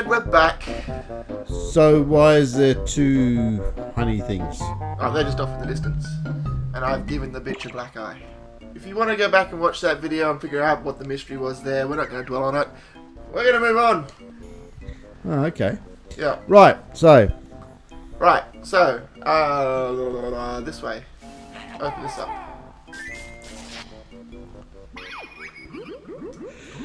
And we're back. So why is there two honey things? Oh, they're just off in the distance. And I've given the bitch a black eye. If you want to go back and watch that video and figure out what the mystery was there, we're not going to dwell on it. We're going to move on. Oh, okay. Yeah. Right, so. This way. Open this up.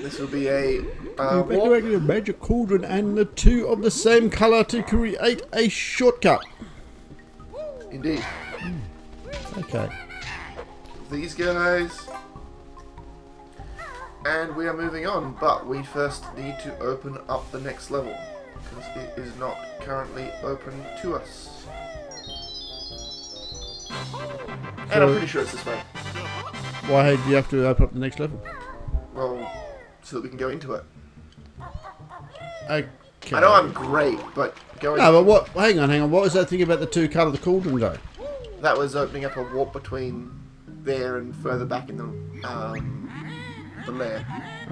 This will be a Evacuating a magic cauldron and the two of the same colour to create a shortcut. Indeed. Okay. These guys. And we are moving on, but we first need to open up the next level, because it is not currently open to us. And I'm pretty sure it's this way. Why do you have to open up the next level? Well, so that we can go into it. Okay. I know I'm great, but going... No, but what... Hang on. What was that thing about the two colour the cauldron go? That was opening up a warp between there and further back in the lair.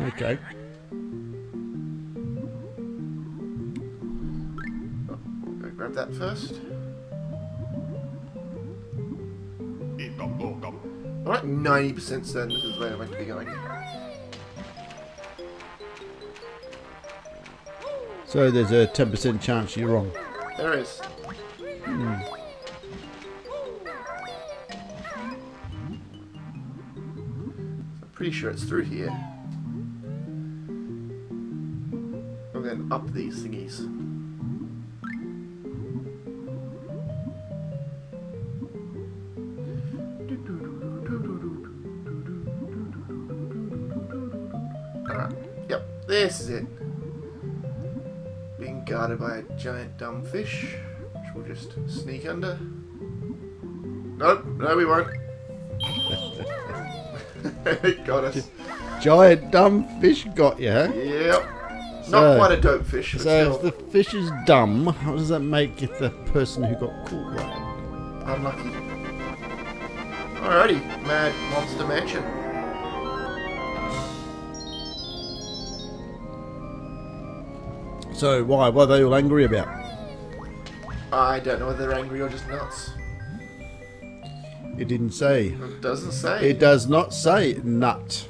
Okay. Oh, we'll go grab that first. I'm like 90% certain this is where I'm meant to be going. So there's a 10% chance you're wrong. There is. I'm pretty sure it's through here. And then up these thingies. Alright, yep, this is it. Being guarded by a giant dumb fish, which we'll just sneak under. Nope, no we won't. It got us. Giant dumb fish got you, huh? Yep. So- Not quite a dope fish, but So still. if the fish is dumb, how does that make it the person who got caught by it? Unlucky. Alrighty, Mad Monster Mansion. So why? What are they all angry about? I don't know whether they're angry or just nuts. It didn't say. It doesn't say. It does not say nut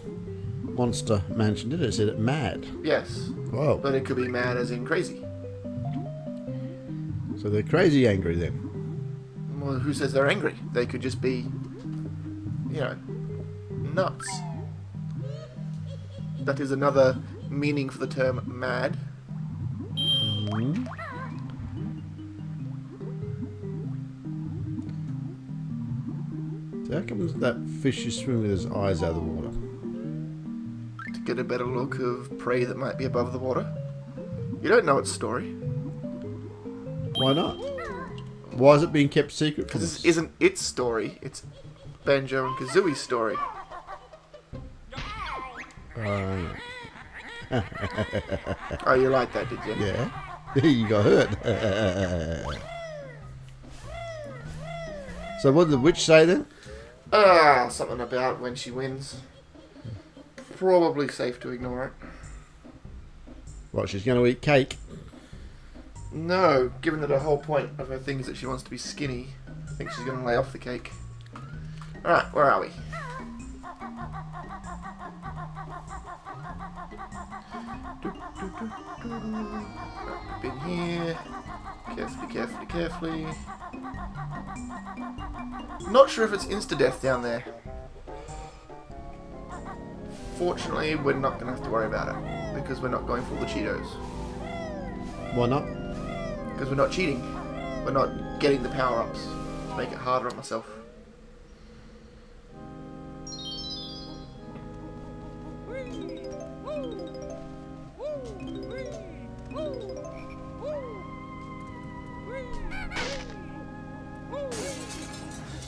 monster mansion, did it? It said it mad. Yes, Wow. but it could be mad as in crazy. So they're crazy angry then. Well, who says they're angry? They could just be, you know, nuts. That is another meaning for the term mad. So how come that fish is swimming with his eyes out of the water? To get a better look of prey that might be above the water. You don't know its story. Why not? Why is it being kept secret from Because us? this isn't its story, it's Banjo and Kazooie's story. Oh, you like that, did you? Yeah. You got hurt. So what did the witch say then? Something about when she wins. Probably safe to ignore it. What, she's going to eat cake? No, given that the whole point of her thing is that she wants to be skinny, I think she's going to lay off the cake. Alright, where are we? Up in here. Carefully. Not sure if it's insta-death down there. Fortunately, we're not going to have to worry about it, because we're not going for all the Cheetos. Why not? Because we're not cheating. We're not getting the power-ups to make it harder on myself.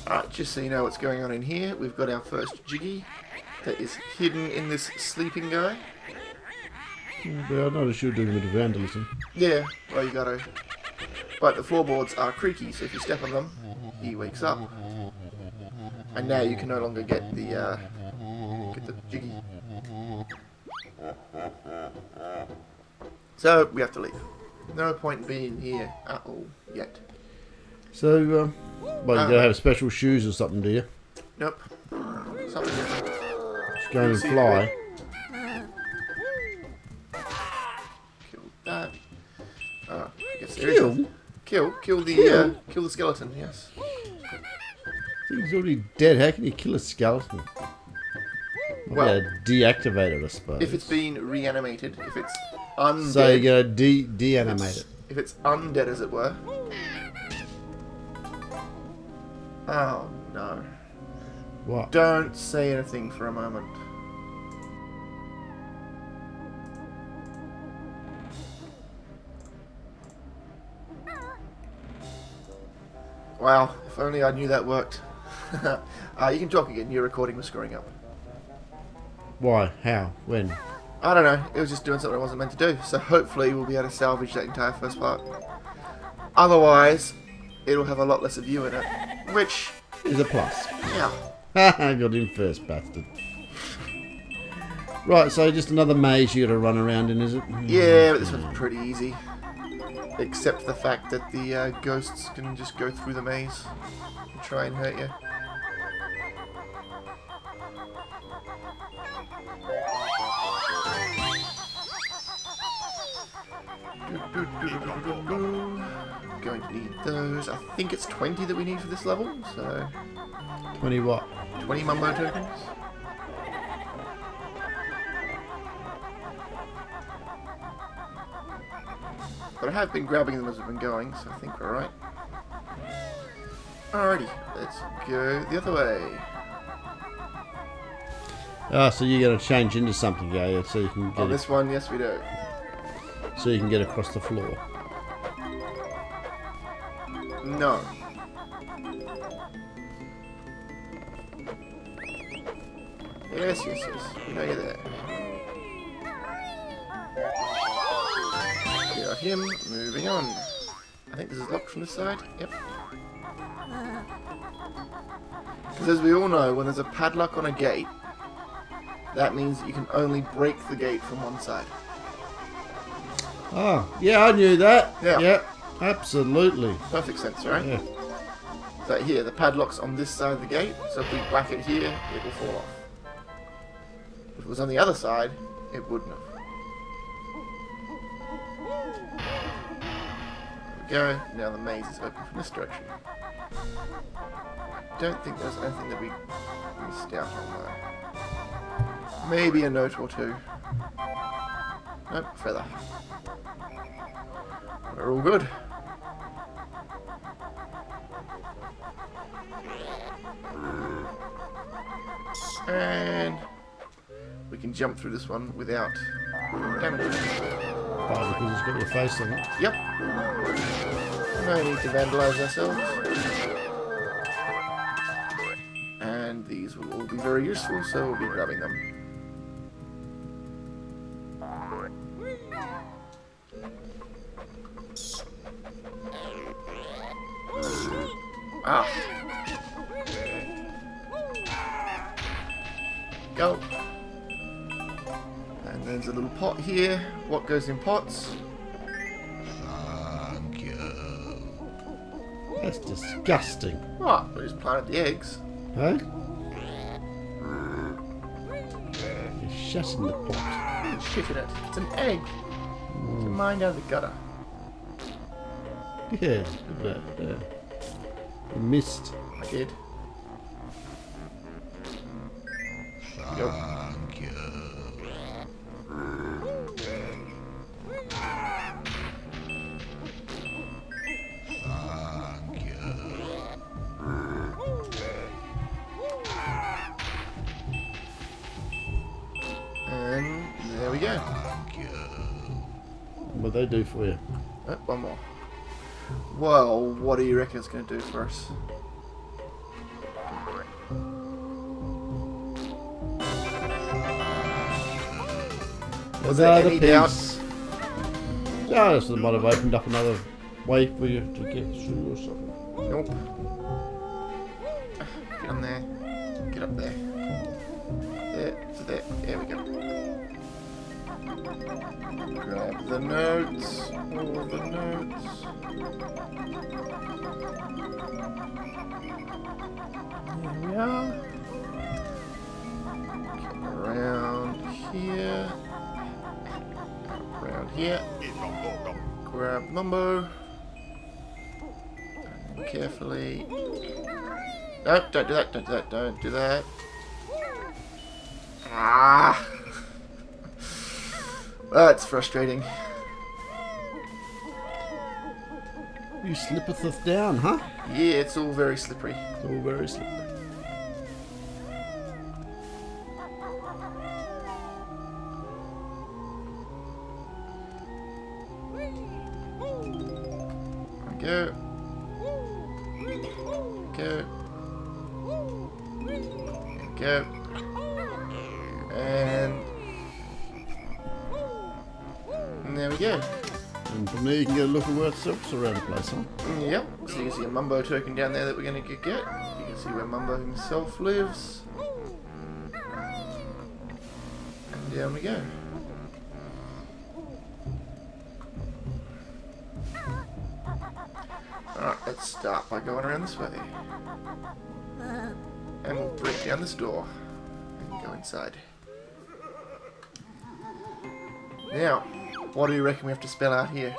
Alright, just so you know what's going on in here, we've got our first Jiggy that is hidden in this sleeping guy. But I noticed you were doing a bit of vandalism. Yeah, well you gotta... But the floorboards are creaky, so if you step on them, he wakes up. And now you can no longer get the Jiggy. So, we have to leave. No point being here at all yet. So, well, you gotta have special shoes or something, do you? Nope. Something different. Just go and fly. Kill that. I guess there is Kill? kill the skeleton. Yes. Thing's already dead. How can you kill a skeleton? Well, deactivate it, I suppose. if it's been reanimated, if it's undead. So you gotta deanimate it. If it's undead, as it were. Oh no. What? Don't say anything for a moment. Wow, if only I knew that worked. You can talk again, your recording was screwing up. Why? How? When? I don't know, it was just doing something it wasn't meant to do, so hopefully we'll be able to salvage that entire first part. Otherwise, it'll have a lot less of you in it, which Is a plus. yeah. I got him first, bastard. Right, so just another maze you gotta run around in, is it? Yeah, but this one's pretty easy. Except for the fact that the ghosts can just go through the maze and try and hurt you. Going to need those. I think it's 20 that we need for this level, so 20 what? 20 Mumbo tokens. But I have been grabbing them as we've been going, so I think we're right. Alrighty, let's go the other way. Ah, so you're gonna change into something, yeah, so you can get On this one, yes we do. so you can get across the floor. No. Yes, yes, yes. We know you're there. Got him. Moving on. I think this is locked from this side. Yep. Because as we all know, when there's a padlock on a gate, that means that you can only break the gate from one side. Oh, yeah, I knew that. Yeah. Yep, absolutely. Perfect sense, right? Yeah. So here, the padlock's on this side of the gate, so if we whack it here, it will fall off. If it was on the other side, it wouldn't have. There we go. Now the maze is open from this direction. Don't think there's anything that we missed out on though. Maybe a note or two. Nope, feather. We're all good. And we can jump through this one without damage. Oh, because it's got your face on it. Yep. No need to vandalise ourselves. And these will all be very useful, so we'll be grabbing them. Ah. Go. And there's a little pot here. What goes in pots? That's disgusting. What? We just planted the eggs. Huh? You're shutting the pot. Shit in it. It's an egg. It's a mind out of the gutter. Yeah, look at that. You missed. I did. Yep. And there we go. What they do for you? Oh, one more. Well, what do you reckon it's going to do for us? Was there any doubt? Yeah, this might have opened up another way for you to get through or something. Nope. Get on there. Get up there. There, to there. There we go. Grab the notes. All the notes. There we are. Come around here. Around here. Grab Mumbo. And carefully. No, don't do that, don't do that, don't do that. Ah! That's frustrating. You slippeth us down, huh? Yeah, it's all very slippery. It's all very slippery. Go. Go. Go. And there we go. And from there you can get a look at where it's around the place, huh? Yep. So you can see a Mumbo token down there that we're going to get. You can see where Mumbo himself lives. And down we go. Alright, let's start by going around this way. And we'll break down this door and go inside. Now, what do you reckon we have to spell out here?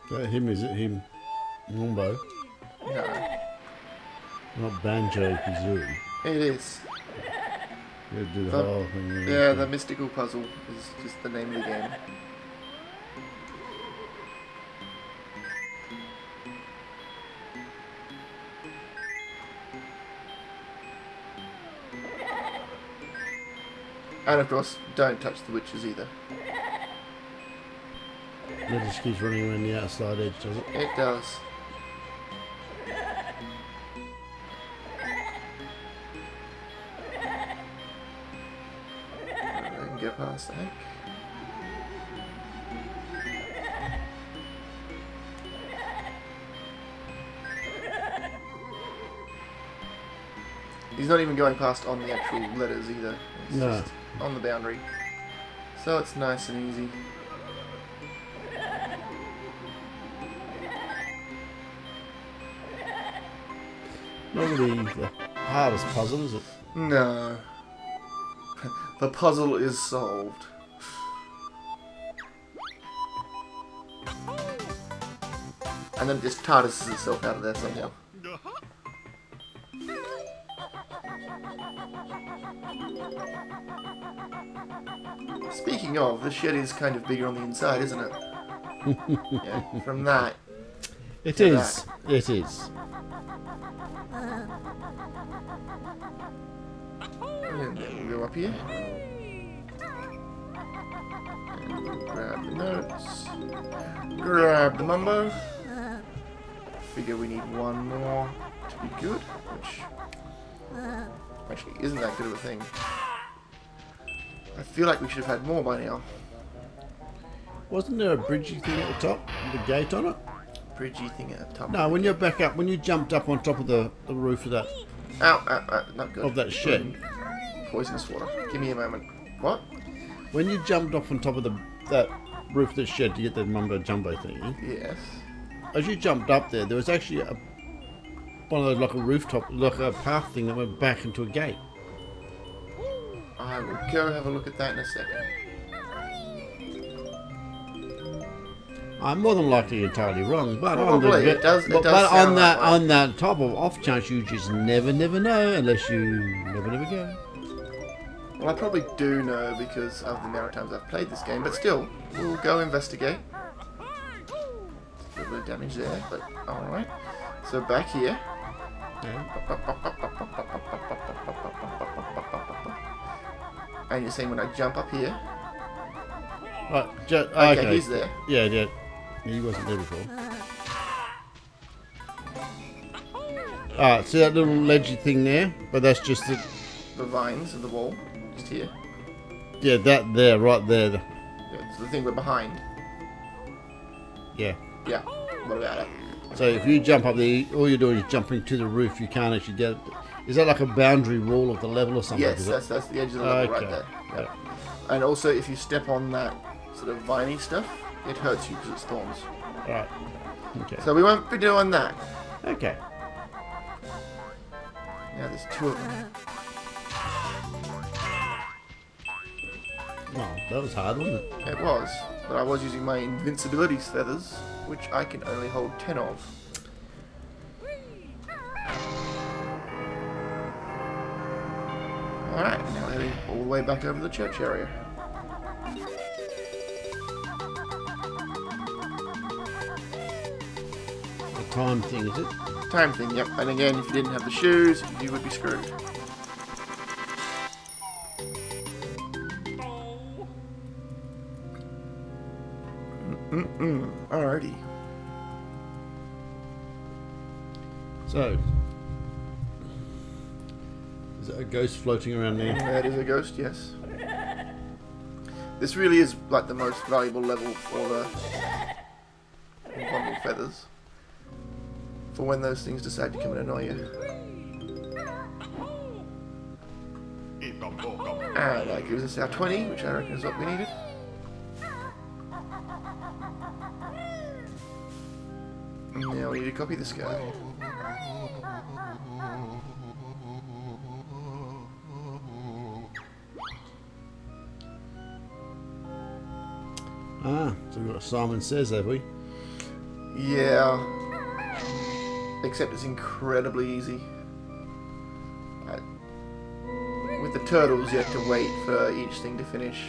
Him, is it him? Mumbo? No. Not Banjo Kazooie. It is. You do the whole thing. Yeah, the mystical puzzle is just the name of the game. And of course, don't touch the witches either. It just keeps running around the outside edge, does it? It does. I can get past that. He's not even going past on the actual letters either. It's No. just on the boundary. So it's nice and easy. Not really the hardest puzzle, is it? No. The puzzle is solved. And then it just TARDISes itself out of there somehow. Speaking of, the shed is kind of bigger on the inside, isn't it? Yeah, from that. It to is. that. It is. And then we'll go up here. And grab the notes. Grab the Mumbo. Figure we need one more to be good, which actually isn't that good of a thing. I feel like we should have had more by now. Wasn't there a bridgey thing at the top with a gate on it? Bridgy thing at the top. No, when you're back up, when you jumped up on top of the roof of that Ow, ow, ow, not good. of that shed, Poisonous water. Give me a moment. What? when you jumped off on top of that roof of the shed to get the mumbo jumbo thingy, Yes. as you jumped up there, there was actually one of those like a rooftop, like a path thing that went back into a gate. I will go have a look at that in a second. I'm more than likely entirely wrong, but Probably, it does but sound on that that way. on that top of off chance you just never know unless you never go. Well, I probably do know because of the amount of times I've played this game, but still, we'll go investigate. A little bit of damage there, but alright. So back here. Yeah. And you're saying when I jump up here? Right, Okay, he's there. Yeah. He wasn't there before. Alright, see that little ledgy thing there? But that's just the... The vines of the wall, just here. Yeah, that there, right there. Yeah, it's the thing we're behind. Yeah. Yeah, what about it? So if you jump up there, all you're doing is jumping to the roof. You can't actually get Is that like a boundary wall of the level or something? Yes, that's the edge of the level right there. Yep. And also, if you step on that sort of viney stuff, it hurts you because it's thorns. Right. Okay. So we won't be doing that. Okay. Now there's 2 of them. Oh, that was hard, wasn't it? It was, but I was using my invincibility feathers, which I can only hold 10 of. Alright, now heading all the way back over the church area. The time thing, is it? Time thing, yep. And again, if you didn't have the shoes, you would be screwed. Alrighty. So, is that a ghost floating around there? That is a ghost, yes. This really is like the most valuable level for the vulnerable feathers. For when those things decide to come and annoy you. And that gives us our 20, which I reckon is what we needed. Now we need to copy this guy. Ah, so we've got Simon Says, have we? Yeah. Except it's incredibly easy. With the turtles, you have to wait for each thing to finish.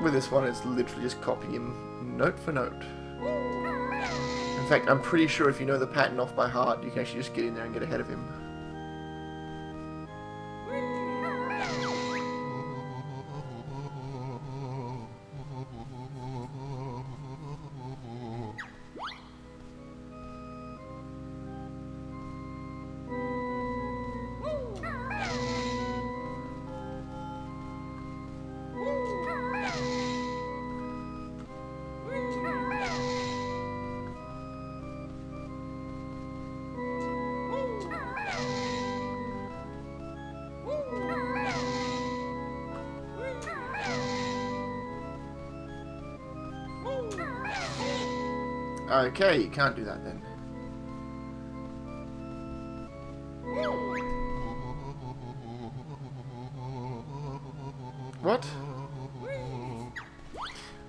With this one, it's literally just copy him note for note. In fact, I'm pretty sure if you know the pattern off by heart, you can actually just get in there and get ahead of him. Okay, you can't do that then. What?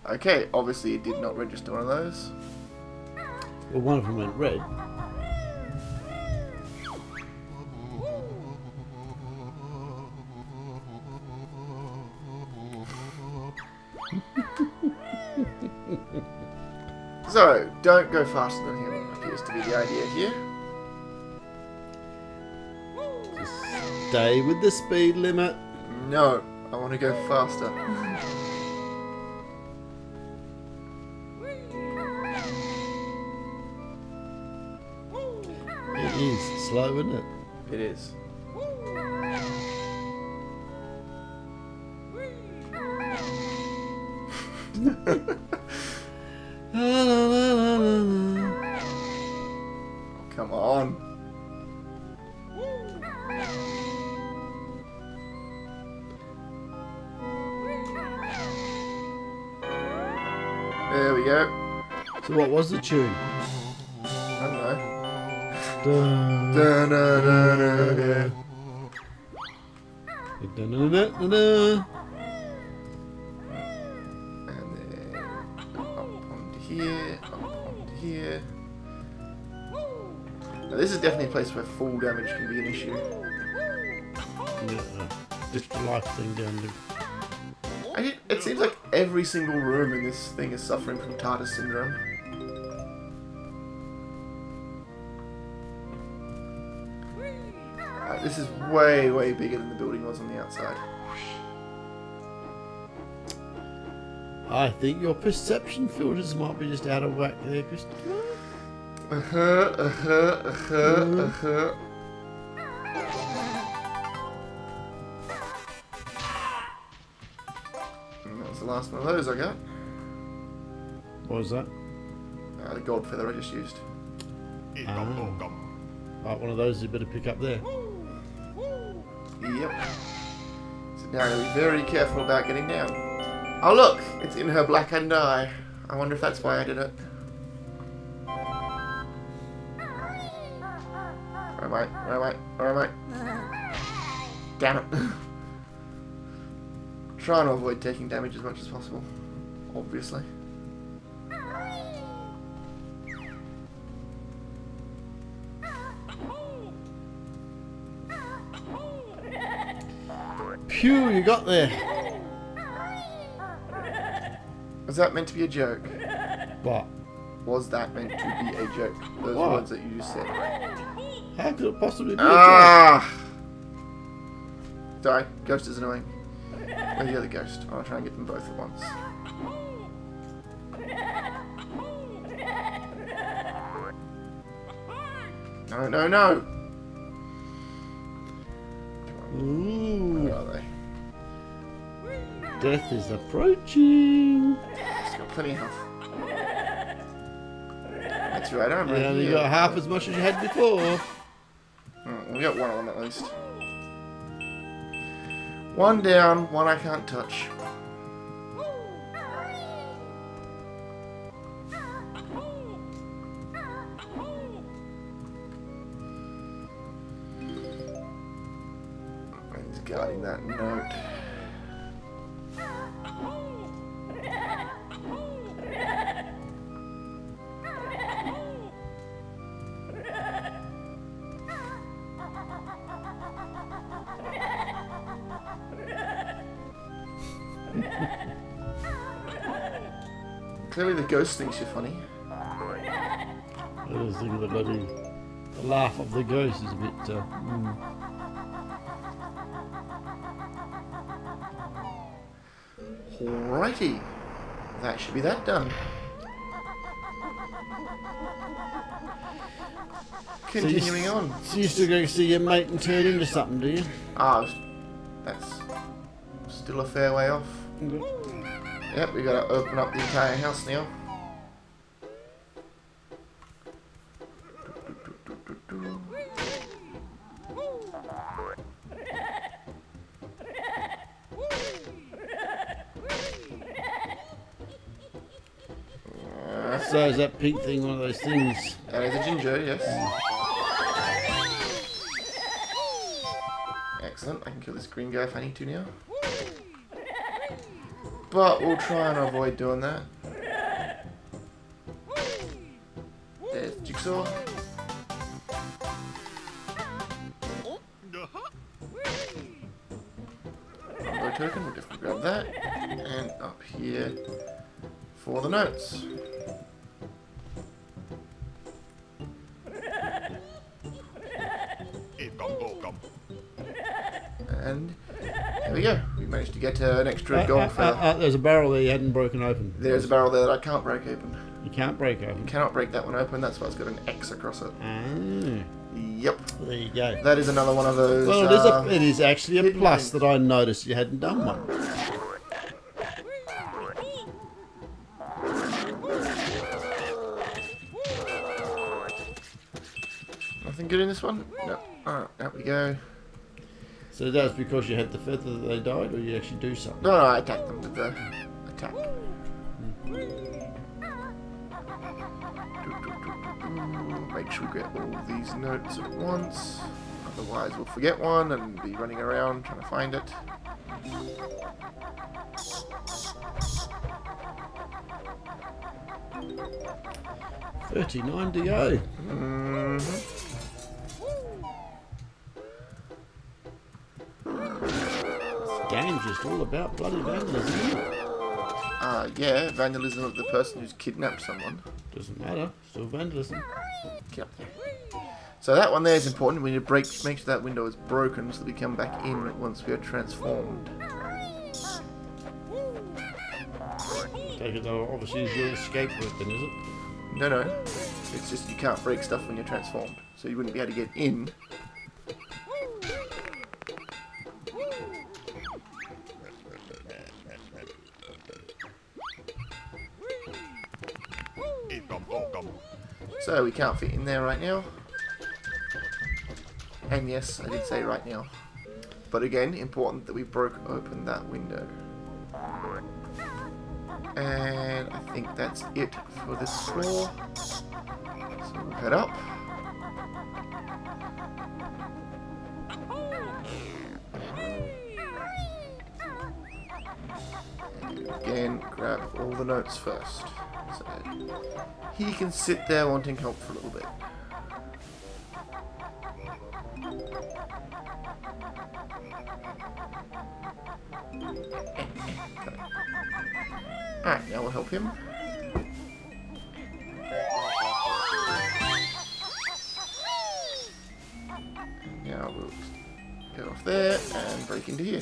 Okay, obviously it did not register one of those. Well, one of them went red. So, don't go faster than him, appears to be the idea here. Just stay with the speed limit. No, I want to go faster. It is slow, isn't it? It is. Come on. There we go. So what was the tune? I don't know. Dun, Da-na-na-na-na. dun, dun, dun, dun, dun. And then up onto here, up onto here. Now this is definitely a place where full damage can be an issue. Yeah, just a life thing down there. It seems like every single room in this thing is suffering from Tartar syndrome. This is way, way bigger than the building was on the outside. I think your perception filters might be just out of whack there, Christopher. And that was the last one of those I got. What was that? The gold feather I just used. Right, one of those you better pick up there. Yep. So now I gotta be very careful about getting down. Oh look! It's in her blackened eye. I wonder if that's why I did it. Where am I? Where am I? Where am I? Damn it. Trying to avoid taking damage as much as possible. Obviously. Phew, you got there. Was that meant to be a joke? What? Was that meant to be a joke? Those What? words that you just said. How could it possibly be a joke? Ah! Sorry, ghost is annoying. Where's the other ghost? I'll try and get them both at once. No, no, no! Ooh, Where are they? death is approaching. Still got plenty of health. That's right, I'm right You only here. got half as much as you had before. Oh, we got one of them at least. One down, one I can't touch. He's guarding that note. Clearly the ghost thinks you're funny. I just think the laugh of the ghost is a bit. Alrighty. That should be that done. Continuing on. So you still going to see your mate and turn into something, do you? Ah, that's still a fair way off. Yep, we gotta open up the entire house now. So is that pink thing one of those things? That is a ginger, yes. Excellent, I can kill this green guy if I need to now. But we'll try and avoid doing that. There's Jigsaw. Combo token, we'll definitely grab that. And up here for the notes. And there we go. We managed to get an extra gold feather. There's a barrel there you hadn't broken open. There's a barrel there that I can't break open. You can't break open. Cannot break that one open. That's why it's got an X across it. Ah, Yep. there you go. That is another one of those. Well, it is actually a hidden plus things. that I noticed you hadn't done one. Nothing good in this one? No. Alright, out we go. So that's because you had the feather that they died, or you actually do something? No, I attacked them with the attack. Make sure we get all these notes at once. Otherwise we'll forget one and be running around trying to find it. $39 to go. This game's just all about bloody vandalism, isn't it? Yeah, vandalism of the person who's kidnapped someone. Doesn't matter, still vandalism. Get up there. So that one there is important. We need to make sure that window is broken so that we come back in once we are transformed. Take it though, obviously is your escape route then, is it? No, no. It's just you can't break stuff when you're transformed. So you wouldn't be able to get in. So we can't fit in there right now. And yes, I did say right now. But again, important that we broke open that window. And I think that's it for this floor. So we'll head up. And again, grab all the notes first. So he can sit there wanting help for a little bit. Alright, now we'll help him. Now we'll just go off there and break into here.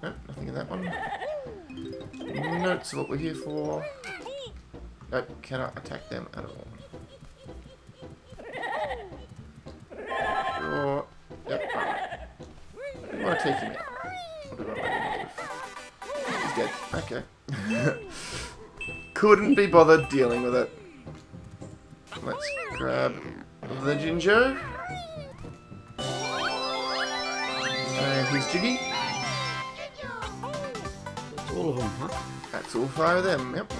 Nope, nothing in that one. Notes of what we're here for. Nope, cannot attack them at all. Sure. Yep, alright. I want to take him out. What do I want to do? He's dead. Okay. Couldn't be bothered dealing with it. Let's grab the ginger. And his jiggy. That's all of them, huh? That's all 5 of them, yep.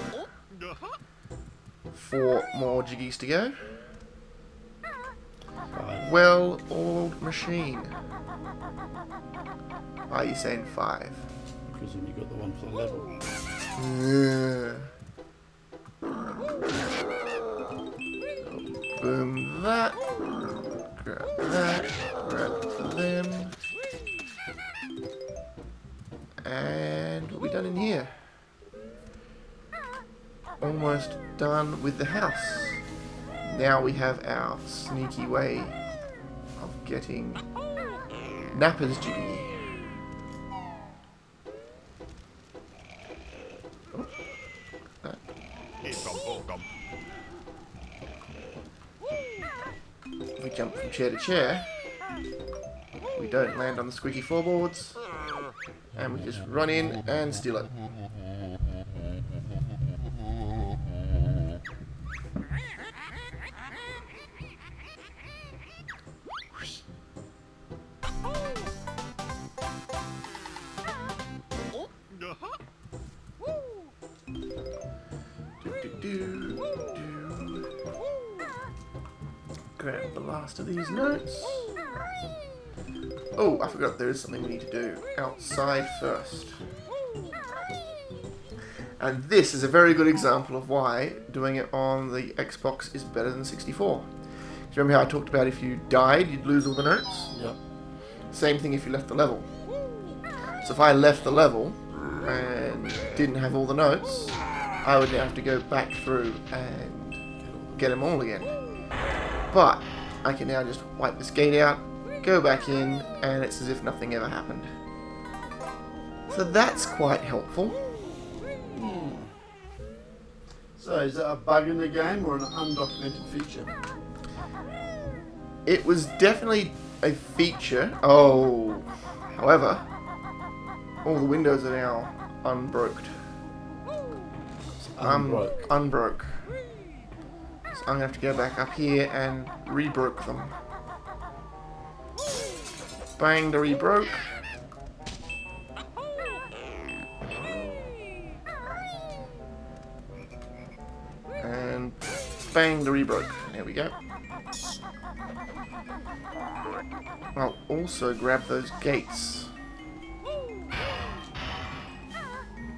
4 more jiggies to go. 5. Well-oiled machine. Why are you saying 5? Because then you got the one for the level. Yeah. Boom that. Grab that. Grab them. And what have we done in here? Almost done with the house. Now we have our sneaky way of getting Napper's jiggy. Oh, that. We jump from chair to chair. We don't land on the squeaky floorboards. And we just run in and steal it. Grab the last of these notes. Oh, I forgot there is something we need to do outside first. And this is a very good example of why doing it on the Xbox is better than 64. Do you remember how I talked about if you died, you'd lose all the notes? Yep. Same thing if you left the level. So if I left the level and didn't have all the notes, I would now have to go back through and get them all again. But I can now just wipe this gate out, go back in, and it's as if nothing ever happened. So that's quite helpful. So is that a bug in the game or an undocumented feature? It was definitely a feature. Oh, however, all the windows are now unbroked. Unbroke. So I'm going to have to go back up here and rebroke them. Bang to rebroke. And bang to rebroke. There we go. I'll also grab those gates.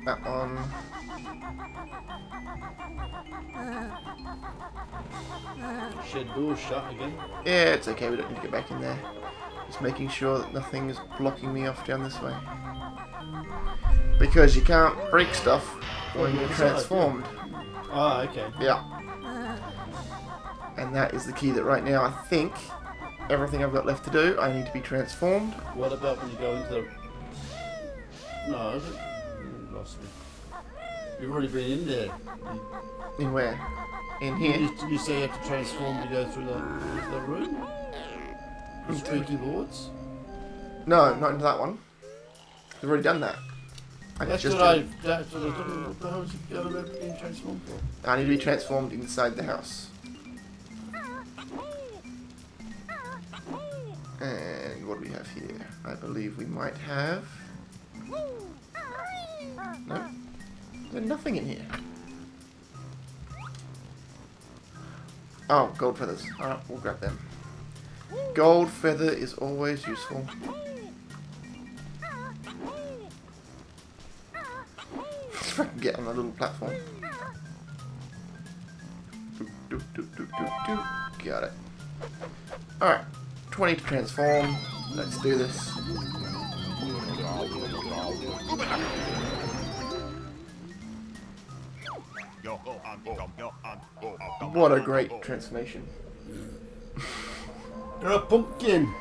That one. Shed door shut again. Yeah, it's okay, we don't need to get back in there. Just making sure that nothing is blocking me off down this way. Because you can't break stuff when you're transformed. Ah, okay. Yeah. And that is the key that right now I think everything I've got left to do, I need to be transformed. What about when you go into the... No, is it? You lost me. You've already been in there. In where? In here? You say you have to transform to go through the room? The squeaky boards? No, not into that one. We've already done that. That's what I was looking. What the hell is the other rabbit being transformed for? I need to be transformed inside the house. And what do we have here? I believe we might have... No? There's nothing in here. Oh, gold feathers. Alright, we'll grab them. Gold feather is always useful. If I can get on a little platform. Doop, doop, doop, doop, doop, doop. Got it. Alright. 20 to transform. Let's do this. What a great transformation. You're a pumpkin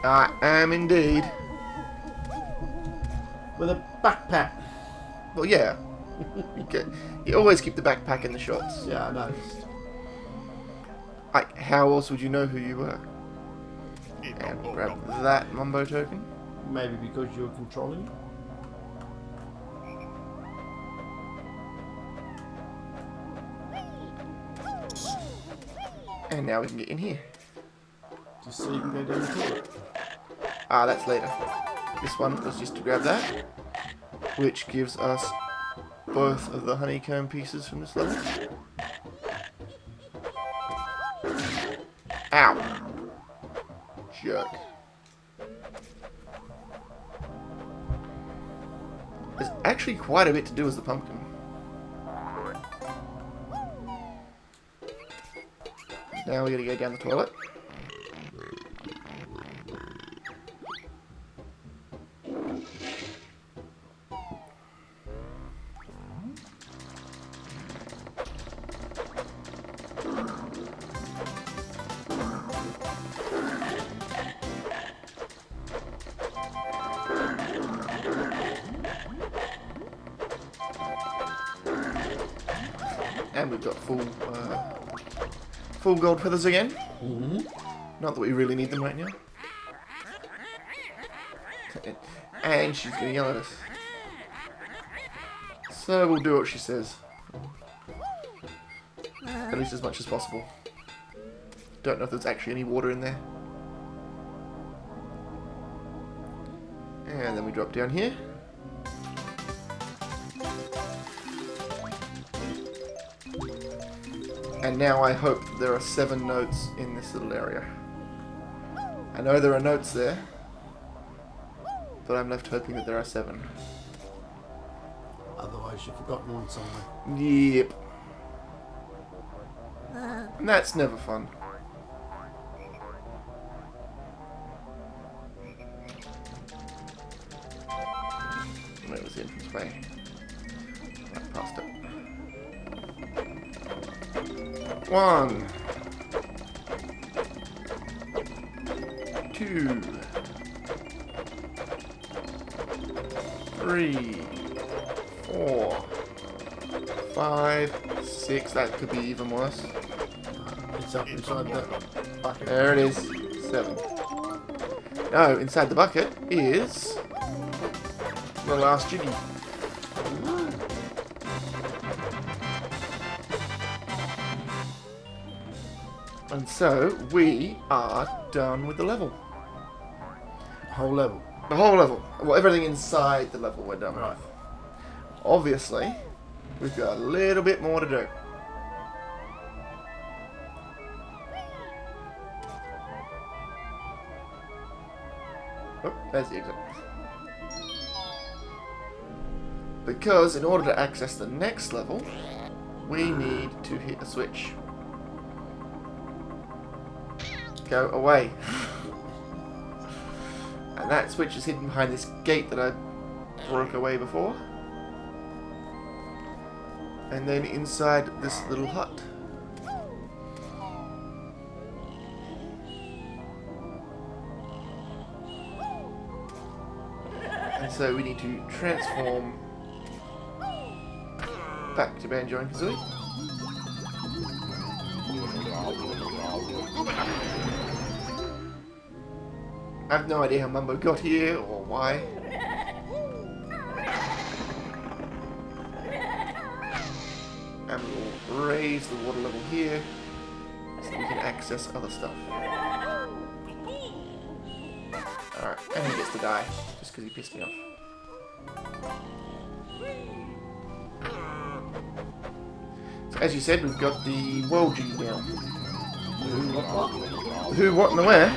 I am indeed. with a backpack. Well, yeah. You always keep the backpack in the shots. Yeah, I noticed. How else would you know who you were? And grab that Mumbo token. Maybe because you're controlling it. And now we can get in here. Just so you can go down the toilet. Ah, that's later. This one was just to grab that, which gives us both of the honeycomb pieces from this level. Ow! Jerk. There's actually quite a bit to do as the pumpkin. Now we gotta go down the toilet. And we've got full gold feathers again. Not that we really need them right now. And she's gonna yell at us. So we'll do what she says. At least as much as possible. Don't know if there's actually any water in there. And then we drop down here. And now I hope that there are 7 notes in this little area. I know there are notes there, but I'm left hoping that there are 7. Otherwise you've forgotten one somewhere. Yep. And that's never fun. Where was the entrance way? Right past it. 1, 2, 3, 4, 5, 6. That could be even worse. It's up inside the bucket. There it is. 7. No, inside the bucket is the last jiggy. And so, we are done with the level. Whole level. The whole level. Well, everything inside the level we're done Right. with. Obviously, we've got a little bit more to do. Oh, there's the exit. Because in order to access the next level, we need to hit a switch. Go away. And that switch is hidden behind this gate that I broke away before. And then inside this little hut. And so we need to transform back to Banjo and Kazooie. I have no idea how Mumbo got here or why. raise the water level here so we can access other stuff. Alright, and he gets to die just because he pissed me off. So as you said, we've got the world jiggy now. Who, what, and the where?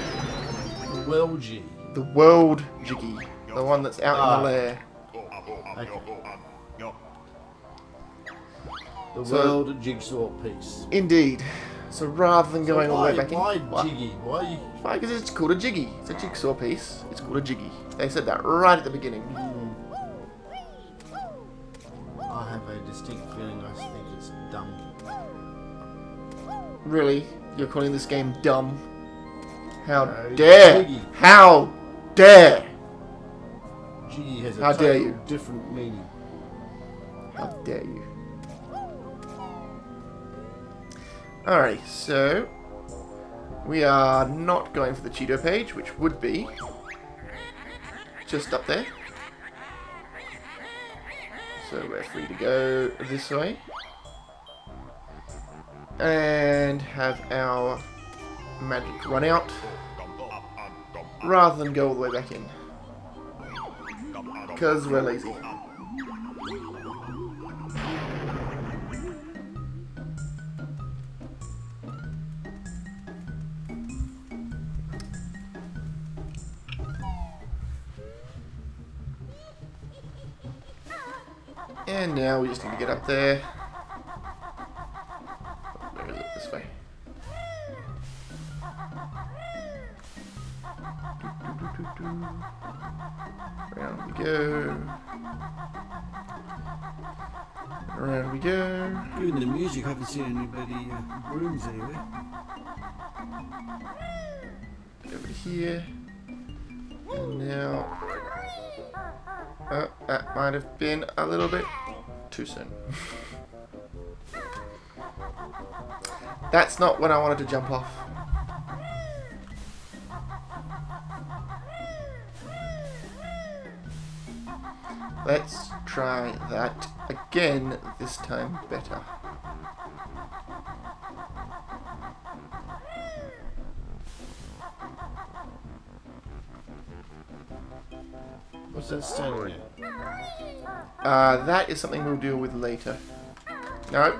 The world jiggy. The world jiggy. The one that's out in the lair. Okay. The world jigsaw piece. Indeed. So rather than going all the way back in... Why jiggy? Why? Why? Because it's called a jiggy. It's a jigsaw piece. It's called a jiggy. They said that right at the beginning. I have a distinct feeling I think it's dumb. Really? You're calling this game dumb? How No, dare! jiggy. How dare! Jiggy has How a dare total you. different meaning. How dare you? Alright, so we are not going for the Cheeto page, which would be just up there. So we're free to go this way. And have our magic run out rather than go all the way back in. Because we're lazy. And now we just need to get up there. Where is it? This way. Around we go. Around we go. Doing the music, I haven't seen anybody rooms anywhere. Over here. And now... Oh, that might have been a little bit too soon. That's not when I wanted to jump off. Let's try that again, this time better. What's that standing there? That is something we'll deal with later. No.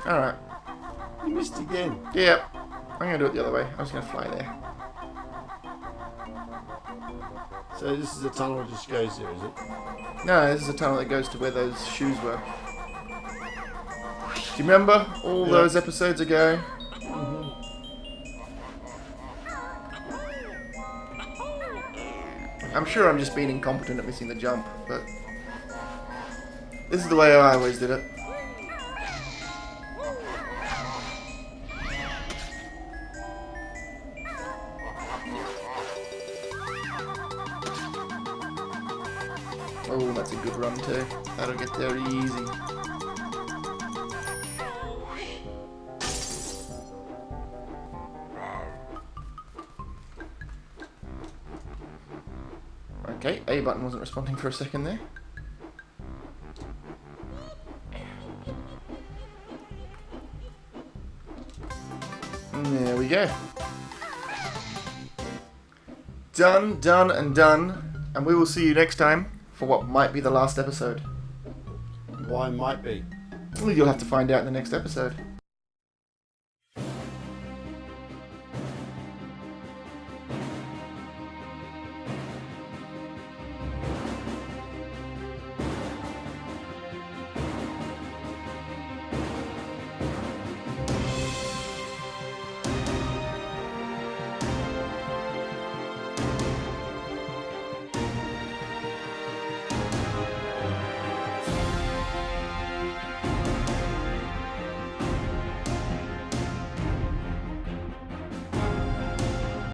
Alright. You missed again. Yep. I'm going to do it the other way. I'm just going to fly there. So this is the tunnel that just goes there, is it? No, this is a tunnel that goes to where those shoes were. Do you remember all those episodes ago? I'm sure I'm just being incompetent at missing the jump, but this is the way I always did it. Oh, that's a good run too. That'll get there easy. Okay, A button wasn't responding for a second there. And there we go. Done, done, and done. And we will see you next time for what might be the last episode. Why might be? Well, you'll have to find out in the next episode.